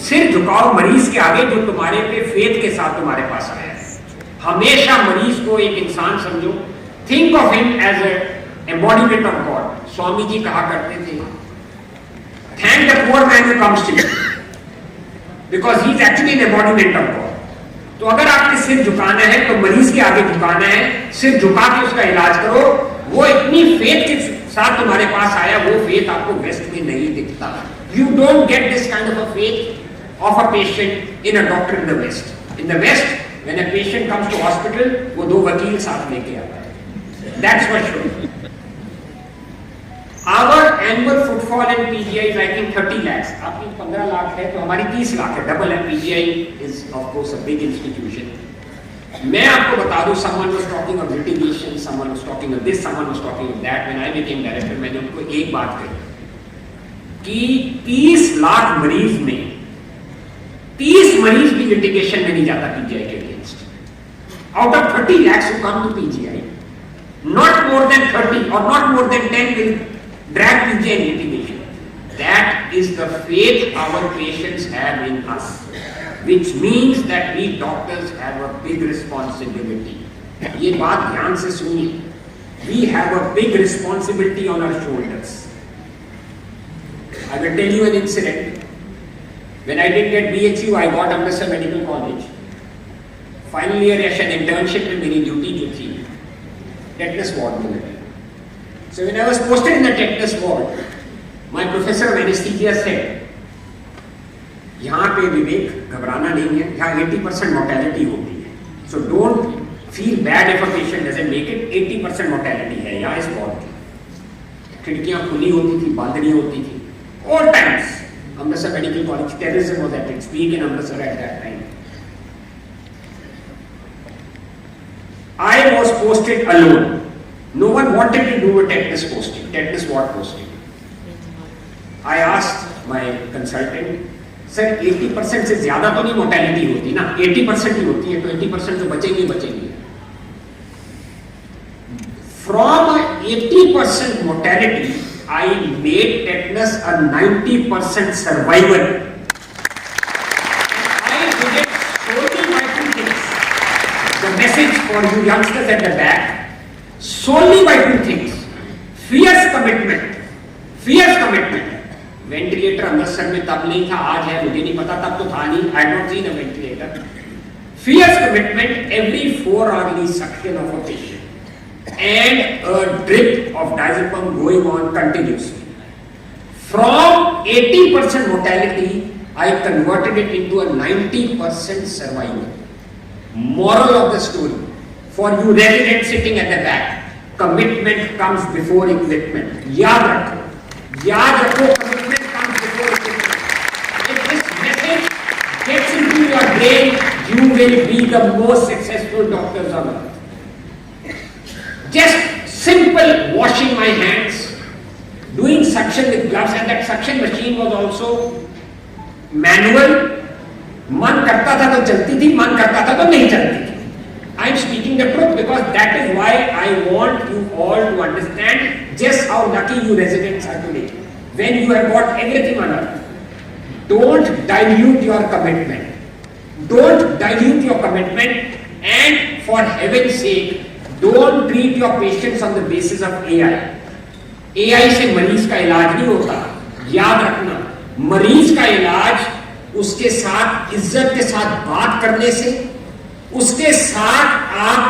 सिर झुकाओ मरीज के आगे जो तुम्हारे पे फेथ के साथ तुम्हारे पास आया है। हमेशा मरीज को एक इंसान समझो, think of him as embodiment of God. Swami ji कहा करते थे, thank the poor man who comes to you because he is actually an embodiment of God. तो अगर आपने सिर झुकाना है तो मरीज के आगे झुकाना है, सिर झुका के उसका इलाज करो। वो इतनी फेथ के साथ तुम्हारे पास आया, वो फेथ आपको वेस्ट में नहीं दिखता। You don't get this kind of a faith of a patient in a doctor in the West. In the West, when a patient comes to hospital, वो दो वकील साथ लेके आता है। That's for sure. Our annual footfall in PGI is I think 30 lakhs. आपकी 15 लाख है तो हमारी 30 लाख है, double है। PGI is of course a big institution. मैं आपको बता दूं, someone was talking of litigation, someone was talking of this, someone was talking of that. When I became director, मैंने उनको एक बात कही कि 30 लाख मरीज में 30 मरीज भी लिटिगेशन में नहीं जाता पीजीआई के against. Out of 30 lakhs who come to PGI, not more than 30 or not more than 10 will drag PGI in litigation. That is the faith our patients have in us, which means that we doctors have a big responsibility. ये बात ध्यान से सुनिए। We have a big responsibility on our shoulders. I will tell you an incident. When I did get BHU, I got Amritsar Medical College. Final year an internship में मेरी duty जो थी tetanus ward में लगी। So when I was posted in the tetanus ward, my professor of anesthesia said, यहाँ पे विवेक घबराना नहीं है, यहाँ 80% mortality होती है। So don't feel bad if a patient doesn't make it। 80% mortality है यहाँ इस ward की। खिड़कियाँ खुली होती थी, बांधनी होती थी। All times, Amritsar Medical College, terrorism was at its peak in Amritsar at that time. I was posted alone. No one wanted to do a tetanus posting, tetanus ward posting. I asked my consultant, sir 80% से ज्यादा तो नहीं mortality होती ना, 80% ही होती है, तो 80% तो बचेंगे बचेंगे। From 80% mortality, I made tetanus a 90% survival. I did it solely by two things. The message for you youngsters at the back, solely by two things. Fierce commitment. Fierce commitment. Ventilator Amritsar में तब नहीं था, आज है, मुझे नहीं पता, तब तो था नहीं। I don't see the ventilator. Fierce commitment, every 4-hourly suction of a patient. And a drip of diazepam going on continuously. From 80% mortality, I converted it into a 90% survival. Moral of the story, for you residents sitting at the back, commitment comes before equipment. याद रखो, commitment comes before equipment. If this message gets into your brain, you will be the most successful doctors on earth. Just simple washing my hands, doing suction with gloves, and that suction machine was also manual. मन करता था तो चलती थी, मन करता था तो नहीं चलती थी। I am speaking the truth because that is why I want you all to understand just how lucky you residents are today. When you have got everything on earth, don't dilute your commitment. Don't dilute your commitment, and for heaven's sake, don't treat your patients on the basis of AI. AI से मरीज का इलाज नहीं होता। याद रखना, मरीज का इलाज उसके साथ इज्जत के साथ बात करने से, उसके साथ आप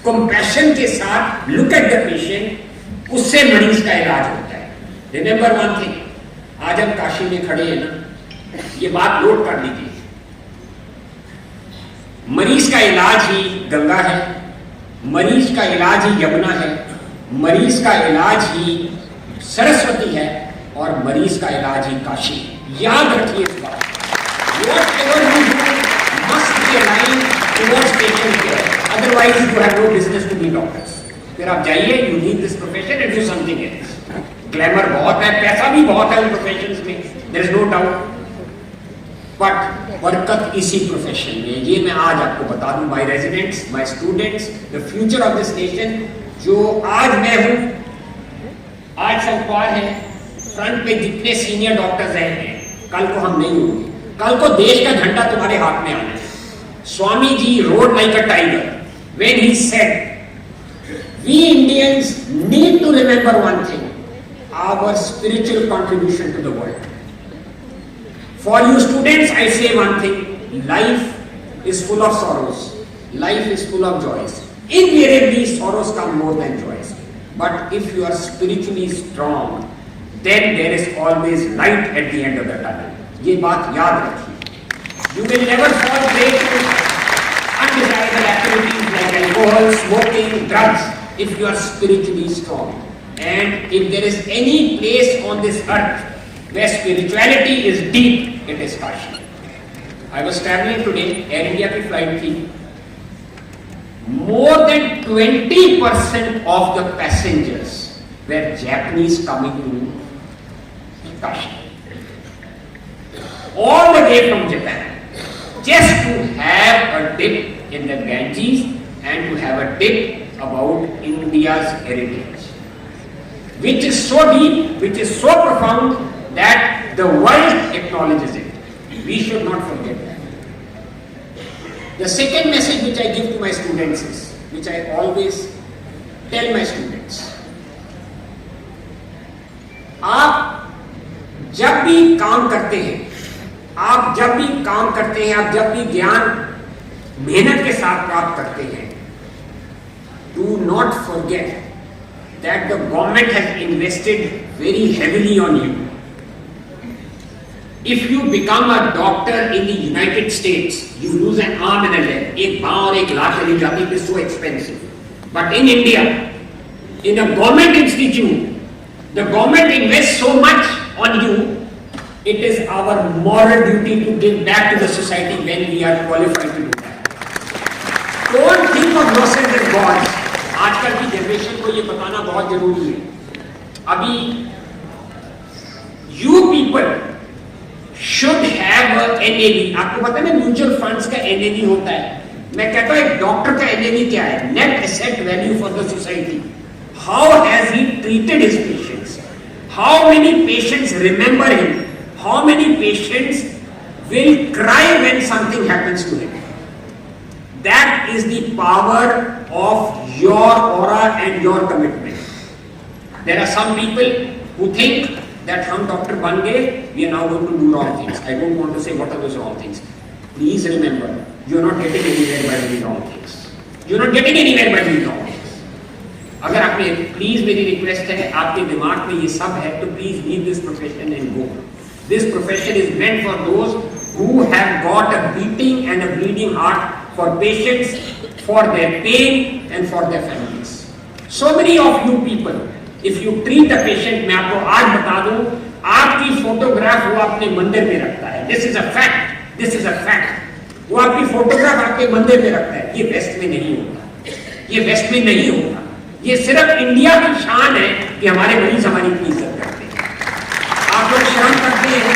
कंपैशन के साथ लुक एट द पेशेंट, उससे मरीज का इलाज होता है। रिमेंबर वन थिंग, आज हम काशी में खड़े हैं ना, ये बात नोट कर लीजिए, मरीज का इलाज ही गंगा है, मरीज का इलाज ही यमुना है, मरीज का इलाज ही सरस्वती है, और मरीज का इलाज ही काशी। याद रखिए इस बात। Whatever you do must be aligned towards patient care. Otherwise you have no business to be doctors. फिर आप जाइए, you leave this profession and do something else. Glamour बहुत है, पैसा भी बहुत है उन प्रोफेशंस में, there is no doubt. But बरकत इसी प्रोफेशन में, ये मैं आज आपको बता दूं, my residents, my students, the future of this nation. जो आज मैं हूं, आज संख्वार है, फ्रंट पे जितने सीनियर डॉक्टर्स हैं, कल को हम नहीं होंगे, कल को देश का झंडा तुम्हारे हाथ में आना है। Swami ji roared like a tiger when he said we Indians need to remember one thing, our spiritual contribution to the world. For you students I say one thing, life is full of sorrows, life is full of joys. Invariably sorrows come more than joys, but if you are spiritually strong, then there is always light at the end of the tunnel. ये बात याद रखिए. You will never fall prey to undesirable activities like alcohol, smoking, drugs if you are spiritually strong. And if there is any place on this earth where spirituality is deep, it is Kashi. I was traveling today, Air India की flight थी. More than 20% of the passengers were Japanese coming to Kashi. All the way from Japan. Just to have a dip in the Ganges and to have a dip about India's heritage, which is so deep, which is so profound that the world acknowledges it. We should not forget that. The second message which I give to my students is, which I always tell my students, आप जब भी काम करते हैं, आप जब भी काम करते हैं, आप जब भी ज्ञान मेहनत के साथ प्राप्त करते हैं, do not forget that the government has invested very heavily on you. If you become a doctor in the United States, you lose an arm and a leg, एक बाँह और एक लात चली जाती है, so expensive. But in India, in a government institute, the government invests so much on you. It is our moral duty to give back to the society when we are qualified to do that. Don't think of yourself as gods. आजकल की generation को ये बताना बहुत जरूरी है. अभी you people should have a NAV. आपको पता है ना म्यूचुअल फंड्स का NAV होता है. मैं कहता हूँ एक डॉक्टर का NAV क्या है? Net Asset Value for the Society. How has he treated his patients? How many patients remember him? How many patients will cry when something happens to him? That is the power of your aura and your commitment. There are some people who think that हम doctor बन गए, we are now going to do wrong things. I don't want to say what are those wrong things. Please remember, you are not getting anywhere by doing wrong things. You are not getting anywhere by doing wrong things. अगर आपने please मेरी request है, आपके दिमाग में ये सब है, तो please leave this profession and go. This profession is meant for those who have got a beating and a bleeding heart for patients, for their pain and for their families. So many of you people, if you treat a patient, मैं आपको आज बता दूं, आपकी photograph वो अपने मंदिर में रखता है. This is a fact. This is a fact. वो आपकी फोटोग्राफ आपके मंदिर में रखता है. ये वेस्ट में नहीं होता. ये वेस्ट में नहीं होता. ये सिर्फ इंडिया की शान है कि हमारे मरीज हमारी इतनी इज्जत करते हैं. आप लोग श्रम करते हैं,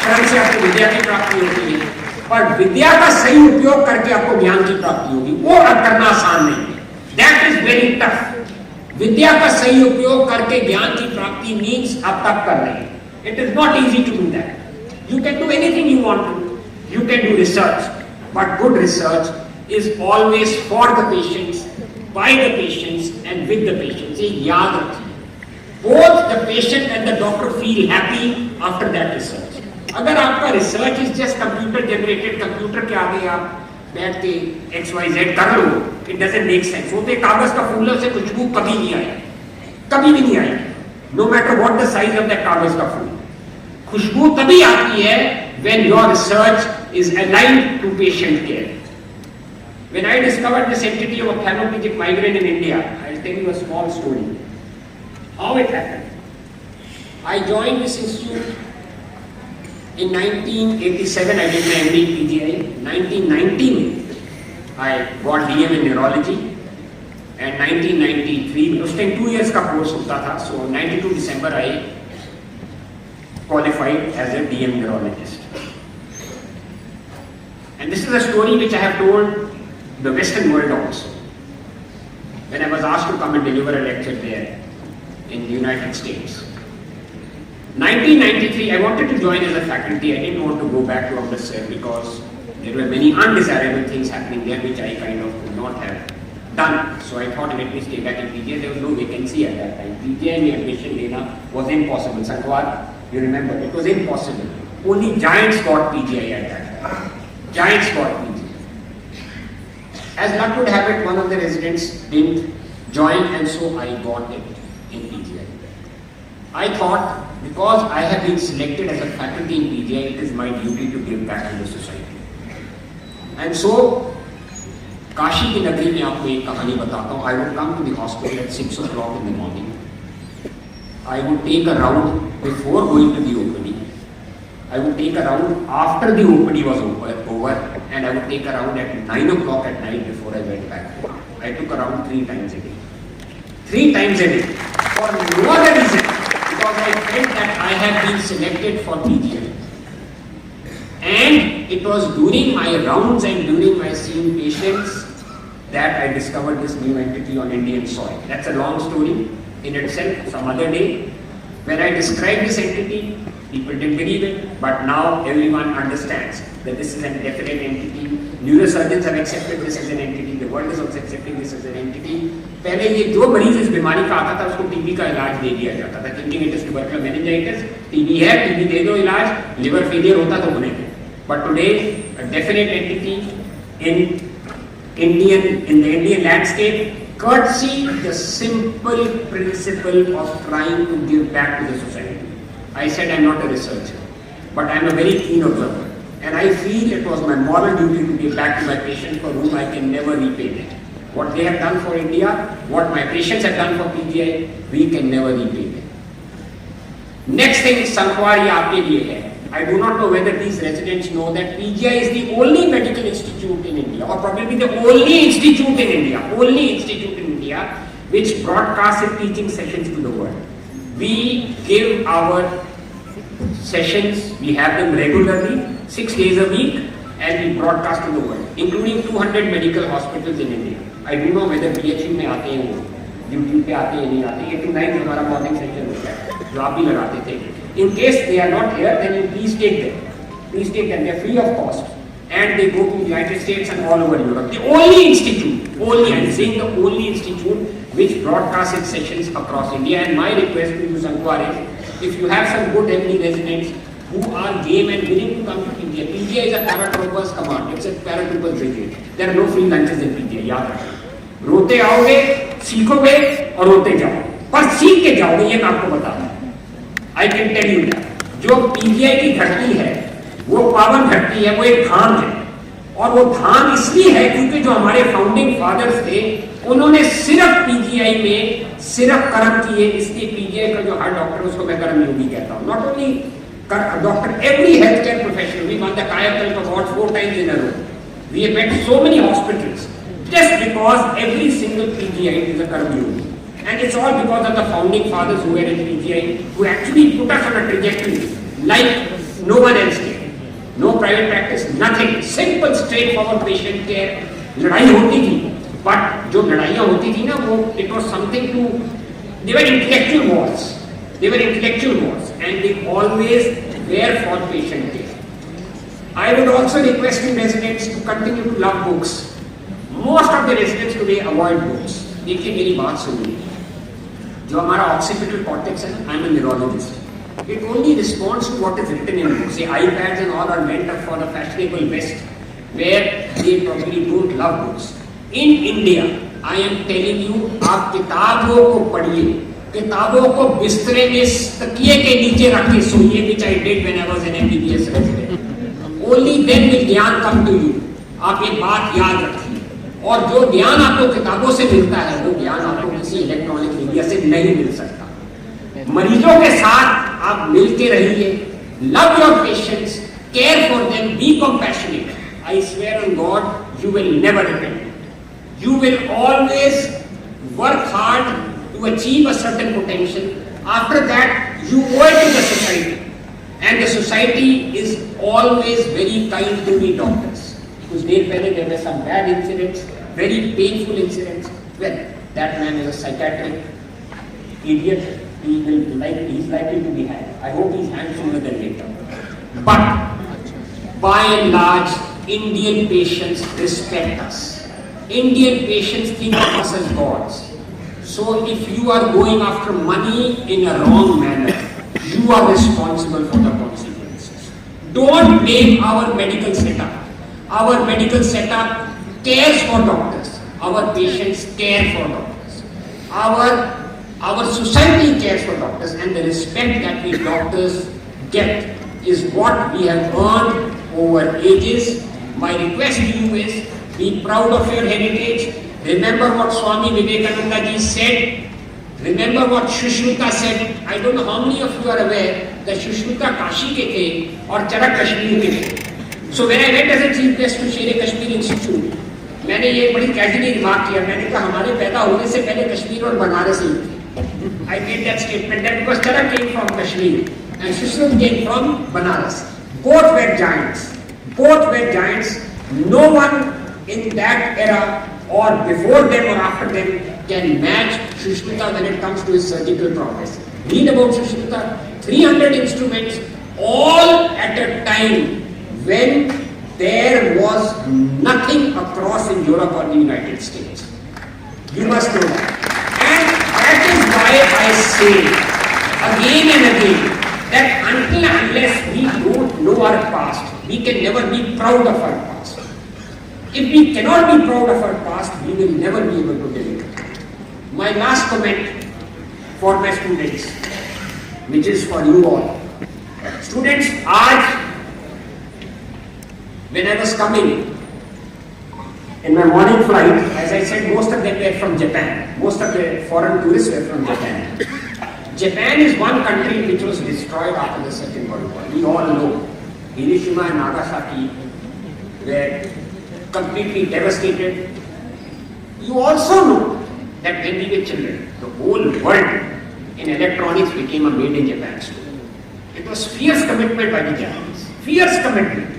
श्रम से आपको विद्या की प्राप्ति होती है, पर विद्या का सही उपयोग करके आपको ज्ञान की प्राप्ति होगी. वो करना आसान नहीं है. That is very tough. विद्या का सही उपयोग करके ज्ञान की प्राप्ति मीन्स आप तप कर रहे हैं. It is not easy to do that. You can do anything you want to. You can do research, but good research is always for the patients, by the patients and with the patients. ये याद रखिए. Both the patient and the doctor feel happy after that research. अगर आपका research is just computer generated, computer के आगे आप बैठ के XYZ कर लो, इट डजंट मेक सेंस. वो तो कागज का फूलों से खुशबू कभी नहीं आई, कभी भी नहीं आई. No matter what the size of that कागज का फूल, खुशबू तभी आती है when your research is aligned to patient care. When I discovered this entity of ophthalmoplegic migraine in India, I'll tell you a small story. How it happened. I joined this institute in 1987. I did my MD PGI. 1990 I got DM in neurology, and 1993 उस time 2 years का course होता था. So 92 December I qualified as a DM neurologist. And this is a story which I have told the Western world also. When I was asked to come and deliver a lecture there in the United States, 1993, I wanted to join as a faculty. I didn't want to go back to Amritsar because there were many undesirable things happening there which I kind of could not have done. So I thought, let me stay back in PGI. There was no vacancy at that time. PGI में admission लेना was impossible. Sankwar, you remember, it was impossible. Only giants got PGI at that time. Giants got PGI. As luck would have it, one of the residents didn't join, and so I got it in PGI. I thought, because I have been selected as a faculty in PGI, it is my duty to give back to the society. And so, Kashi की नगरी में आपको एक कहानी बताता हूँ. I would come to the hospital at 6 o'clock in the morning. I would take a round before going to the OPD. I would take a round after the OPD was over, and I would take a round at 9 o'clock at night before I went back home. I took a round 3 times a day. 3 times a day. For no other reason, because I felt that I have been selected for PGI. And it was during my rounds and during my seeing patients that I discovered this new entity on Indian soil. That's a long story in itself, some other day. When I described this entity, people didn't believe it, but now everyone understands that this is a definite entity. Neurosurgeons have accepted this as an entity. The world is also accepting this as an entity. पहले ये जो मरीज इस बीमारी का आता था उसको टीबी का इलाज दे दिया जाता था, thinking it is tubercular meningitis. TB है, टीबी दे दो इलाज, लिवर फेलियर होता तो होने दो. But today, a definite entity in the Indian landscape, courtesy the simple principle of trying to give back to the society. I said I'm not a researcher, but I'm a very keen observer. And I feel it was my moral duty to give back to my patients for whom I can never repay them. What they have done for India, what my patients have done for PGI, we can never repay them. Next thing, Sankwar, ye aapke liye hai. I do not know whether these residents know that PGI is the only medical institute in India, or probably the only institute in India, which broadcasts its teaching sessions to the world. We give our sessions, we have them regularly, 6 days a week, and we broadcast to the world, including 200 medical hospitals in India. I do know whether BHU में आते हैं वो, YouTube पे आते हैं नहीं आते. 8 to 9 हमारा मॉर्निंग सेशन होता है, जो आप भी लगाते थे. In case they are not here, then you please take them. Please take them. They are free of cost, and they go to the United States and all over Europe. The only institute, I'm saying the only institute which broadcasts its sessions across India. And my request to you, Sankwar, is if you have some good MD residents who are game and willing to come to PGI. PGI is a paratroopers command. It's a paratroopers brigade. There are no free lunches in PGI. याद रखो. रोते आओगे, सीखोगे और रोते जाओ. पर सीख के जाओगे, ये मैं आपको बता रहा हूँ. I can tell you that. जो PGI की धरती है, वो पावन धरती है, वो एक धाम है. और वो धाम इसलिए है क्योंकि जो हमारे फाउंडिंग फादर्स थे, उन्होंने सिर्फ PGI में सिर्फ कर्म किए. इसलिए PGI का जो हर डॉक्टर, उसको मैं कर्म योगी कहता हूँ. Not only doctor, every healthcare professional. We won the Kayakalpa award 4 times in a row. We have met so many hospitals just because every single PGI is a कर्म योगी. And it's all because of the founding fathers who were in PGI, who actually put us on a trajectory like no one else did. No private practice, nothing. Simple, straightforward patient care. लड़ाई होती थी, but जो लड़ाइयाँ होती थी ना, वो it was something to. They were intellectual wars. And they always were for patient care. I would also request the residents to continue to love books. Most of the residents today avoid books. देखिए मेरी बात सुनिए. जो हमारा occipital cortex है ना, I'm a neurologist. It only responds to what is written in books. The iPads and all are meant for the fashionable West, where they probably don't love books. In India, I am telling you, आप किताबों को पढ़िए, किताबों को बिस्तरे में तकिए के नीचे रखिए, सोइए, which I did when I was an MBBS resident. Only then will ज्ञान come to you. आप ये बात याद रखिए. और जो ज्ञान आपको किताबों से मिलता है, वो ज्ञान आपको किसी इलेक्ट्रॉनिक मीडिया से नहीं मिल सकता. मरीजों के साथ आप मिलके रहिए. Love your patients, care for them, B compassionate. I swear on God, you will never repent. You will always work hard to achieve a certain potential. After that, you owe it to the society. And the society is always very kind to the doctors. Because there were some bad incidents, very painful incidents. Well, that man is a psychiatric idiot. He's likely to be hanged. I hope he's had sooner than later. But by and large, Indian patients respect us. Indian patients think of us as gods. So if you are going after money in a wrong manner, you are responsible for the consequences. Don't blame our medical setup. Our medical setup cares for doctors. Our patients care for doctors. Our society cares for doctors, and the respect that we doctors get is what we have earned over ages. My request to you is, be proud of your heritage. Remember what Swami Vivekananda ji said. Remember what Shushruta said. I don't know how many of you are aware that Shushruta Kashi ke the और Charak Kashmir के थे. So when I went as a chief guest to Sher-e-Kashmir Institute, मैंने ये बड़ी casually remark किया. मैंने कहा हमारे पैदा होने से पहले कश्मीर और बनारस ही थे. I made that statement that because Charak came from Kashmir and Shushruta came from Banaras. Both were giants. Both were giants. No one in that era or before them or after them can match Shushruta when it comes to his surgical prowess. Read about Shushruta. 300 instruments, all at a time when there was nothing across in Europe or the United States. You must know that. And that is why I say again and again that until and unless we don't know our past, we can never be proud of our past. If we cannot be proud of our past, we will never be able to deliver. My last comment for my students, which is for you all. Students, when I was coming in my morning flight, as I said, most of them were from Japan. Most of the foreign tourists were from Japan. Japan is one country which was destroyed after the Second World War. We all know Hiroshima and Nagasaki were completely devastated. You also know that when we were children, the whole world in electronics became a made in Japan story. It was fierce commitment by the Japanese. Fierce commitment.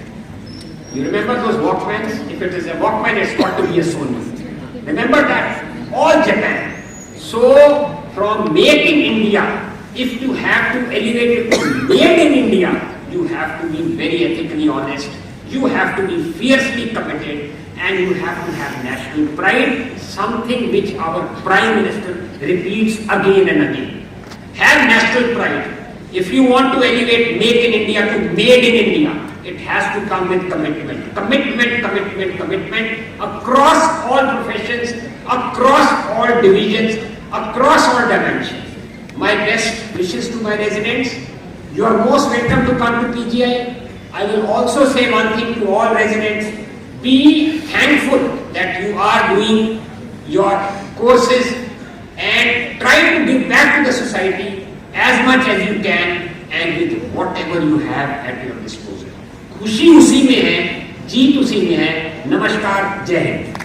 You remember those Walkmans? If it is a Walkman, it's got to be a Sony. Remember that? All Japan. So, from made in India, if you have to elevate it to made in India, you have to be very ethically honest. You have to be fiercely committed, and you have to have national pride, something which our Prime Minister repeats again and again. Have national pride. If you want to elevate Make in India to Made in India, it has to come with commitment. Commitment, commitment, commitment across all professions, across all divisions, across all dimensions. My best wishes to my residents. You are most welcome to come to PGI. I will also say one thing to all residents. Be thankful that you are doing your courses and try to give back to the society as much as you can and with whatever you have at your disposal. खुशी उसी में है, जीत उसी में है. नमस्कार, जय हिंद.